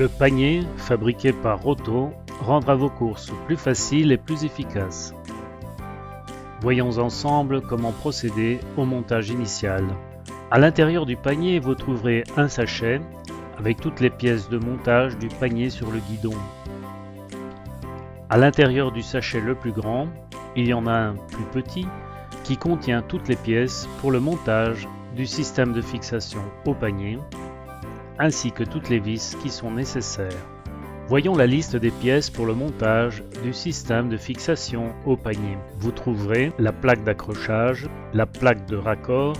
Le panier, fabriqué par Roto, rendra vos courses plus faciles et plus efficaces. Voyons ensemble comment procéder au montage initial. À l'intérieur du panier, vous trouverez un sachet avec toutes les pièces de montage du panier sur le guidon. À l'intérieur du sachet le plus grand, il y en a un plus petit qui contient toutes les pièces pour le montage du système de fixation au panier, ainsi que toutes les vis qui sont nécessaires. Voyons la liste des pièces pour le montage du système de fixation au panier. Vous trouverez la plaque d'accrochage, la plaque de raccord,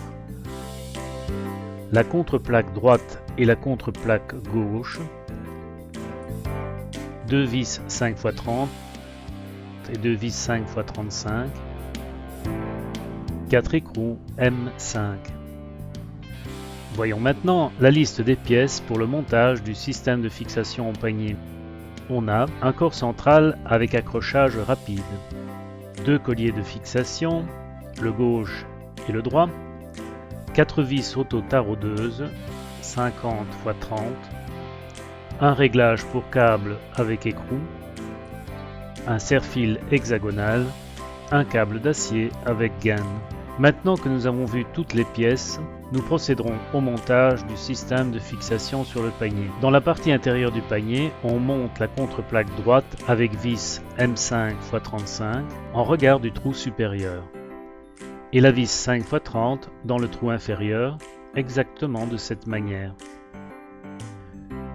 la contre-plaque droite et la contre-plaque gauche, deux vis 5x30 et deux vis 5x35, 4 écrous M5. Voyons maintenant la liste des pièces pour le montage du système de fixation au panier. On a un corps central avec accrochage rapide, deux colliers de fixation, le gauche et le droit, 4 vis auto-taraudeuses 50 x 30, un réglage pour câble avec écrou, un serre-fil hexagonal, un câble d'acier avec gaine. Maintenant que nous avons vu toutes les pièces, nous procéderons au montage du système de fixation sur le panier. Dans la partie intérieure du panier, on monte la contre-plaque droite avec vis M5 x 35 en regard du trou supérieur et la vis 5 x 30 dans le trou inférieur, exactement de cette manière.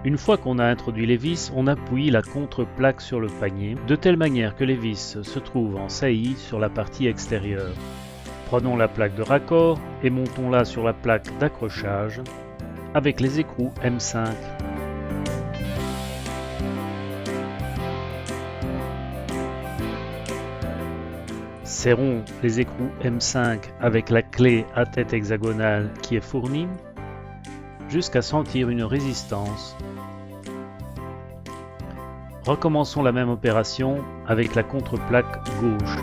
Une fois qu'on a introduit les vis, on appuie la contre-plaque sur le panier de telle manière que les vis se trouvent en saillie sur la partie extérieure. Prenons la plaque de raccord et montons-la sur la plaque d'accrochage avec les écrous M5. Serrons les écrous M5 avec la clé à tête hexagonale qui est fournie jusqu'à sentir une résistance. Recommençons la même opération avec la contre-plaque gauche.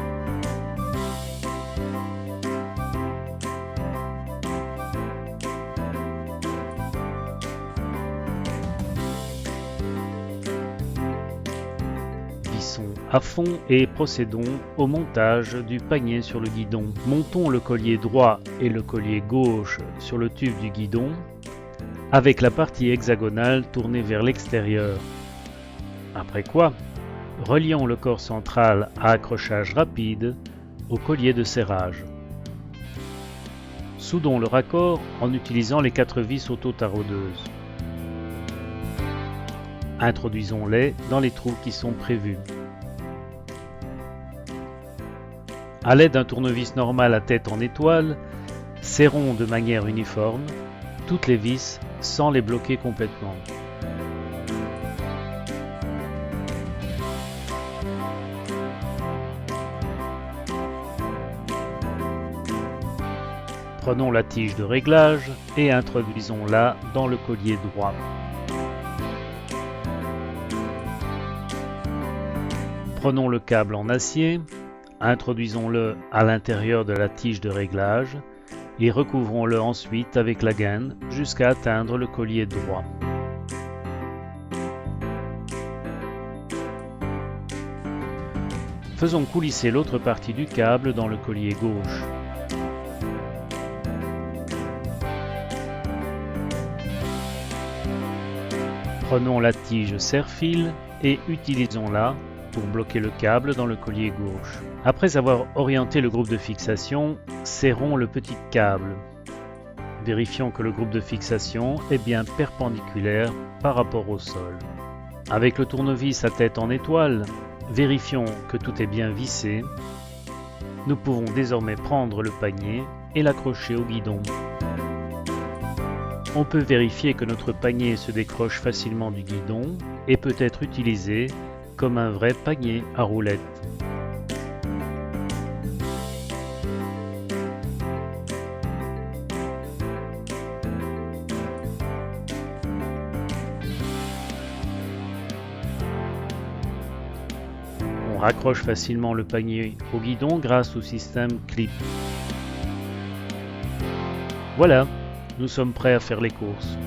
À fond et procédons au montage du panier sur le guidon. Montons le collier droit et le collier gauche sur le tube du guidon avec la partie hexagonale tournée vers l'extérieur. Après quoi, relions le corps central à accrochage rapide au collier de serrage. Soudons le raccord en utilisant les 4 vis auto-taraudeuses. Introduisons-les dans les trous qui sont prévus. À l'aide d'un tournevis normal à tête en étoile, serrons de manière uniforme toutes les vis sans les bloquer complètement. Prenons la tige de réglage et introduisons-la dans le collier droit. Prenons le câble en acier, introduisons-le à l'intérieur de la tige de réglage et recouvrons-le ensuite avec la gaine jusqu'à atteindre le collier droit. Faisons coulisser l'autre partie du câble dans le collier gauche. Prenons la tige serre-fil et utilisons-la pour bloquer le câble dans le collier gauche. Après avoir orienté le groupe de fixation, serrons le petit câble. Vérifions que le groupe de fixation est bien perpendiculaire par rapport au sol. Avec le tournevis à tête en étoile, vérifions que tout est bien vissé. Nous pouvons désormais prendre le panier et l'accrocher au guidon. On peut vérifier que notre panier se décroche facilement du guidon et peut être utilisé comme un vrai panier à roulettes. On raccroche facilement le panier au guidon grâce au système clip. Voilà, nous sommes prêts à faire les courses.